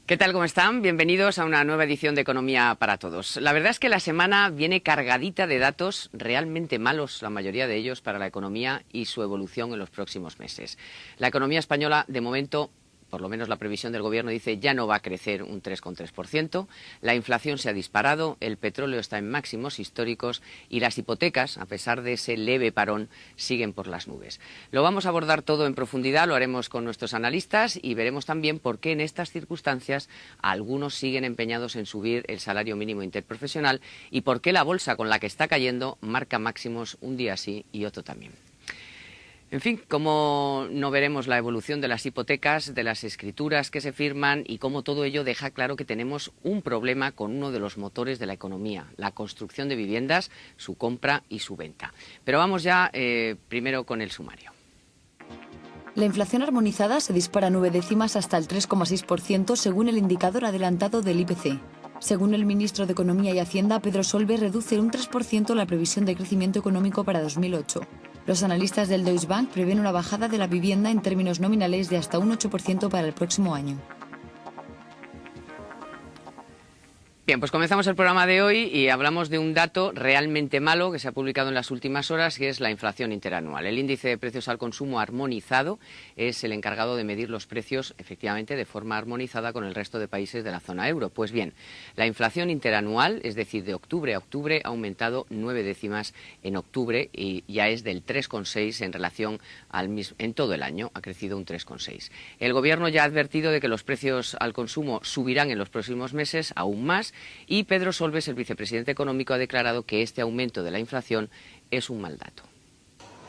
¿Qué tal? ¿Cómo están? Bienvenidos a una nueva edición de Economía para Todos. La verdad es que la semana viene cargadita de datos realmente malos, la mayoría de ellos, para la economía y su evolución en los próximos meses. La economía española, de momento, por lo menos la previsión del Gobierno dice, ya no va a crecer un 3,3%, la inflación se ha disparado, el petróleo está en máximos históricos y las hipotecas, a pesar de ese leve parón, siguen por las nubes. Lo vamos a abordar todo en profundidad, lo haremos con nuestros analistas y veremos también por qué en estas circunstancias algunos siguen empeñados en subir el salario mínimo interprofesional y por qué la bolsa con la que está cayendo marca máximos un día sí y otro también. En fin, cómo no veremos la evolución de las hipotecas, de las escrituras que se firman y cómo todo ello deja claro que tenemos un problema con uno de los motores de la economía, la construcción de viviendas, su compra y su venta. Pero vamos ya primero con el sumario. La inflación armonizada se dispara 9 décimas hasta el 3,6% según el indicador adelantado del IPC. Según el ministro de Economía y Hacienda, Pedro Solbes, reduce un 3% la previsión de crecimiento económico para 2008. Los analistas del Deutsche Bank prevén una bajada de la vivienda en términos nominales de hasta un 8% para el próximo año. Bien, pues comenzamos el programa de hoy y hablamos de un dato realmente malo que se ha publicado en las últimas horas, que es la inflación interanual. El índice de precios al consumo armonizado es el encargado de medir los precios, efectivamente, de forma armonizada con el resto de países de la zona euro. Pues bien, la inflación interanual, es decir, de octubre a octubre, ha aumentado 9 décimas en octubre y ya es del 3,6 en relación en todo el año, ha crecido un 3,6. El Gobierno ya ha advertido de que los precios al consumo subirán en los próximos meses aún más. Y Pedro Solbes, el vicepresidente económico, ha declarado que este aumento de la inflación es un mal dato.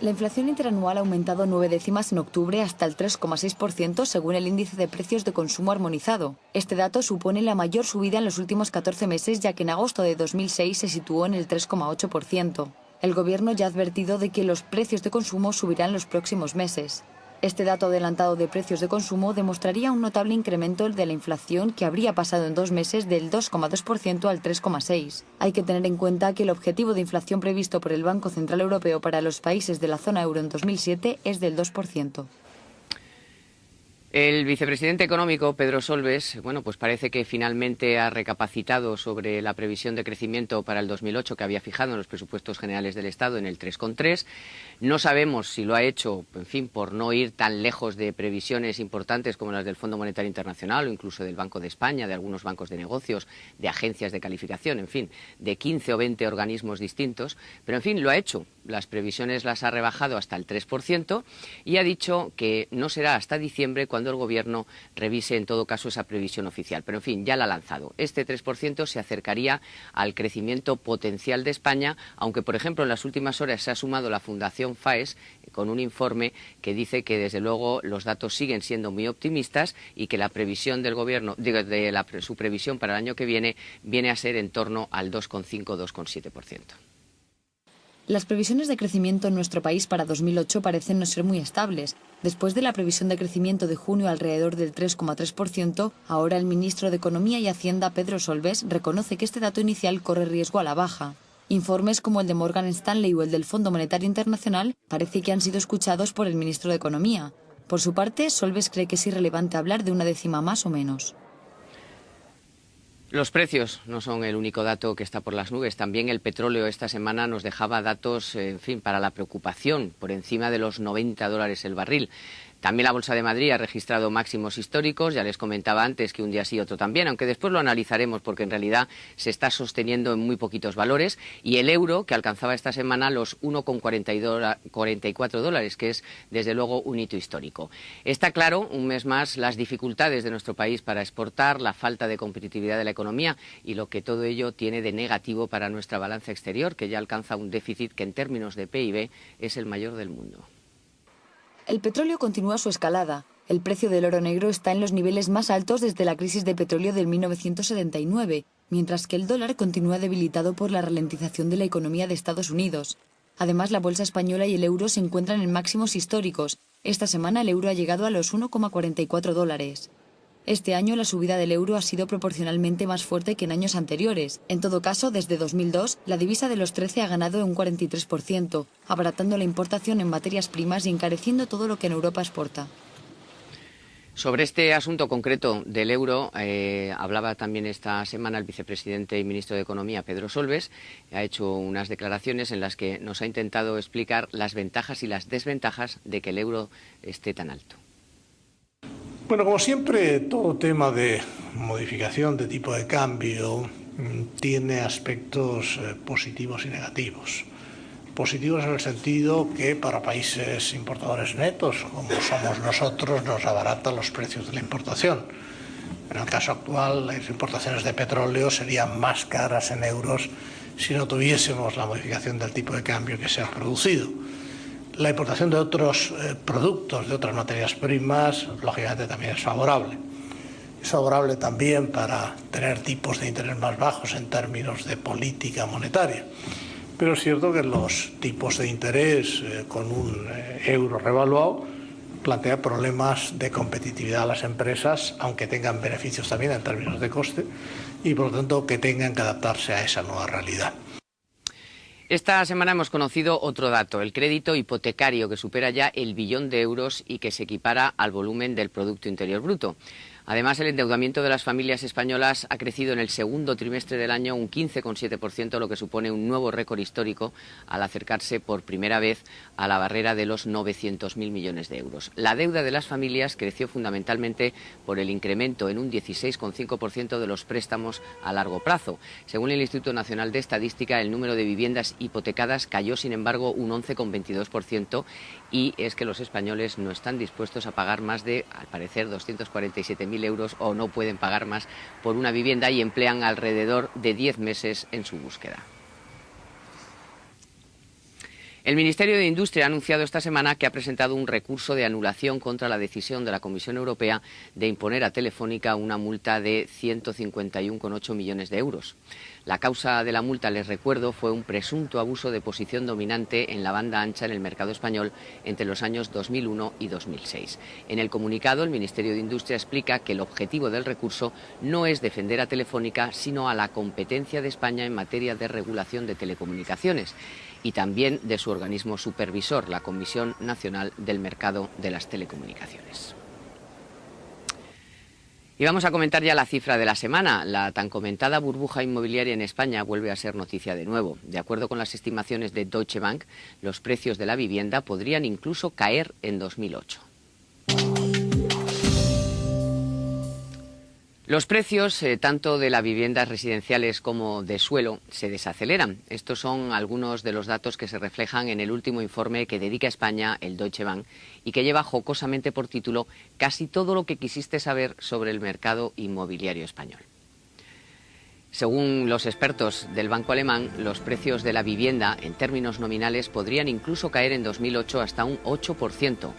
La inflación interanual ha aumentado 9 décimas en octubre hasta el 3,6% según el índice de precios de consumo armonizado. Este dato supone la mayor subida en los últimos 14 meses, ya que en agosto de 2006 se situó en el 3,8%. El Gobierno ya ha advertido de que los precios de consumo subirán los próximos meses. Este dato adelantado de precios de consumo demostraría un notable incremento de la inflación que habría pasado en 2 meses del 2,2% al 3,6%. Hay que tener en cuenta que el objetivo de inflación previsto por el Banco Central Europeo para los países de la zona euro en 2007 es del 2%. El vicepresidente económico, Pedro Solbes, bueno, pues parece que finalmente ha recapacitado sobre la previsión de crecimiento para el 2008 que había fijado en los presupuestos generales del Estado en el 3,3. No sabemos si lo ha hecho, en fin, por no ir tan lejos de previsiones importantes como las del Fondo Monetario Internacional o incluso del Banco de España, de algunos bancos de negocios, de agencias de calificación, en fin, de 15 o 20 organismos distintos. Pero, en fin, lo ha hecho. Las previsiones las ha rebajado hasta el 3% y ha dicho que no será hasta diciembre cuando el Gobierno revise en todo caso esa previsión oficial. Pero en fin, ya la ha lanzado. Este 3% se acercaría al crecimiento potencial de España, aunque por ejemplo en las últimas horas se ha sumado la Fundación FAES con un informe que dice que desde luego los datos siguen siendo muy optimistas y que la previsión del Gobierno, su previsión para el año que viene a ser en torno al 2,5-2,7%. Las previsiones de crecimiento en nuestro país para 2008 parecen no ser muy estables. Después de la previsión de crecimiento de junio alrededor del 3,3%, ahora el ministro de Economía y Hacienda, Pedro Solbes, reconoce que este dato inicial corre riesgo a la baja. Informes como el de Morgan Stanley o el del Fondo Monetario Internacional parece que han sido escuchados por el ministro de Economía. Por su parte, Solbes cree que es irrelevante hablar de una décima más o menos. Los precios no son el único dato que está por las nubes. También el petróleo esta semana nos dejaba datos, en fin, para la preocupación, por encima de los $90 el barril. También la Bolsa de Madrid ha registrado máximos históricos, ya les comentaba antes que un día sí, otro también, aunque después lo analizaremos porque en realidad se está sosteniendo en muy poquitos valores, y el euro que alcanzaba esta semana los $1,44, que es desde luego un hito histórico. Está claro, un mes más, las dificultades de nuestro país para exportar, la falta de competitividad de la economía y lo que todo ello tiene de negativo para nuestra balanza exterior, que ya alcanza un déficit que en términos de PIB es el mayor del mundo. El petróleo continúa su escalada. El precio del oro negro está en los niveles más altos desde la crisis de petróleo del 1979, mientras que el dólar continúa debilitado por la ralentización de la economía de Estados Unidos. Además, la bolsa española y el euro se encuentran en máximos históricos. Esta semana el euro ha llegado a los $1,44. Este año la subida del euro ha sido proporcionalmente más fuerte que en años anteriores. En todo caso, desde 2002, la divisa de los 13 ha ganado un 43%, abaratando la importación en materias primas y encareciendo todo lo que en Europa exporta. Sobre este asunto concreto del euro, hablaba también esta semana el vicepresidente y ministro de Economía, Pedro Solbes. Ha hecho unas declaraciones en las que nos ha intentado explicar las ventajas y las desventajas de que el euro esté tan alto. Bueno, como siempre, todo tema de modificación de tipo de cambio tiene aspectos positivos y negativos. Positivos en el sentido que para países importadores netos, como somos nosotros, nos abaratan los precios de la importación. En el caso actual, las importaciones de petróleo serían más caras en euros si no tuviésemos la modificación del tipo de cambio que se ha producido. La importación de otros productos, de otras materias primas, lógicamente también es favorable. Es favorable también para tener tipos de interés más bajos en términos de política monetaria. Pero es cierto que los tipos de interés con un euro revaluado plantea problemas de competitividad a las empresas, aunque tengan beneficios también en términos de coste, y por lo tanto que tengan que adaptarse a esa nueva realidad. Esta semana hemos conocido otro dato, el crédito hipotecario, que supera ya el billón de euros y que se equipara al volumen del Producto Interior Bruto. Además, el endeudamiento de las familias españolas ha crecido en el segundo trimestre del año un 15,7%, lo que supone un nuevo récord histórico al acercarse por primera vez a la barrera de los 900.000 millones de euros. La deuda de las familias creció fundamentalmente por el incremento en un 16,5% de los préstamos a largo plazo. Según el Instituto Nacional de Estadística, el número de viviendas hipotecadas cayó, sin embargo, un 11,22%, y es que los españoles no están dispuestos a pagar más de, al parecer, 247.000 euros o no pueden pagar más por una vivienda y emplean alrededor de 10 meses en su búsqueda. El Ministerio de Industria ha anunciado esta semana que ha presentado un recurso de anulación contra la decisión de la Comisión Europea de imponer a Telefónica una multa de 151,8 millones de euros. La causa de la multa, les recuerdo, fue un presunto abuso de posición dominante en la banda ancha en el mercado español entre los años 2001 y 2006. En el comunicado, el Ministerio de Industria explica que el objetivo del recurso no es defender a Telefónica, sino a la competencia de España en materia de regulación de telecomunicaciones y también de su organismo supervisor, la Comisión Nacional del Mercado de las Telecomunicaciones. Y vamos a comentar ya la cifra de la semana. La tan comentada burbuja inmobiliaria en España vuelve a ser noticia de nuevo. De acuerdo con las estimaciones de Deutsche Bank, los precios de la vivienda podrían incluso caer en 2008. Los precios, tanto de las viviendas residenciales como de suelo, se desaceleran. Estos son algunos de los datos que se reflejan en el último informe que dedica a España el Deutsche Bank y que lleva jocosamente por título Casi todo lo que quisiste saber sobre el mercado inmobiliario español. Según los expertos del banco alemán, los precios de la vivienda en términos nominales podrían incluso caer en 2008 hasta un 8%.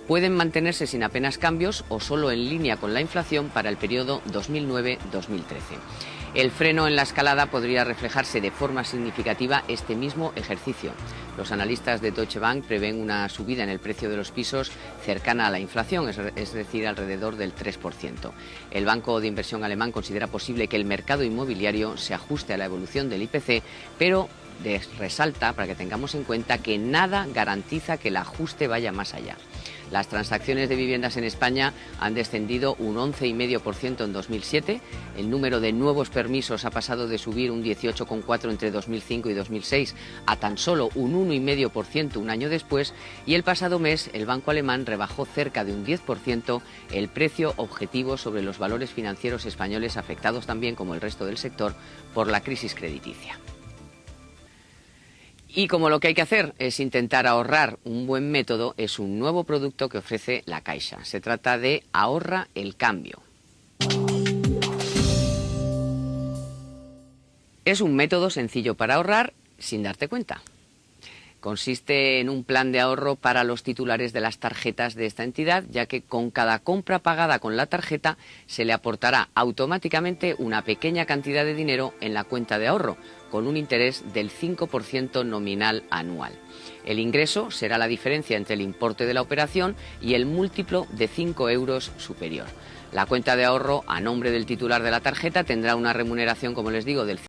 Pueden mantenerse sin apenas cambios o solo en línea con la inflación para el periodo 2009-2013. El freno en la escalada podría reflejarse de forma significativa este mismo ejercicio. Los analistas de Deutsche Bank prevén una subida en el precio de los pisos cercana a la inflación, es decir, alrededor del 3%. El banco de inversión alemán considera posible que el mercado inmobiliario se ajuste a la evolución del IPC, pero resalta, para que tengamos en cuenta, que nada garantiza que el ajuste vaya más allá. Las transacciones de viviendas en España han descendido un 11,5% en 2007. El número de nuevos permisos ha pasado de subir un 18,4% entre 2005 y 2006 a tan solo un 1,5% un año después. Y el pasado mes el banco alemán rebajó cerca de un 10% el precio objetivo sobre los valores financieros españoles, afectados también, como el resto del sector, por la crisis crediticia. Y como lo que hay que hacer es intentar ahorrar, un buen método es un nuevo producto que ofrece la Caixa. Se trata de Ahorra el Cambio. Es un método sencillo para ahorrar sin darte cuenta. Consiste en un plan de ahorro para los titulares de las tarjetas de esta entidad, ya que con cada compra pagada con la tarjeta se le aportará automáticamente una pequeña cantidad de dinero en la cuenta de ahorro, con un interés del 5% nominal anual. El ingreso será la diferencia entre el importe de la operación y el múltiplo de 5 euros superior. La cuenta de ahorro a nombre del titular de la tarjeta tendrá una remuneración, como les digo, del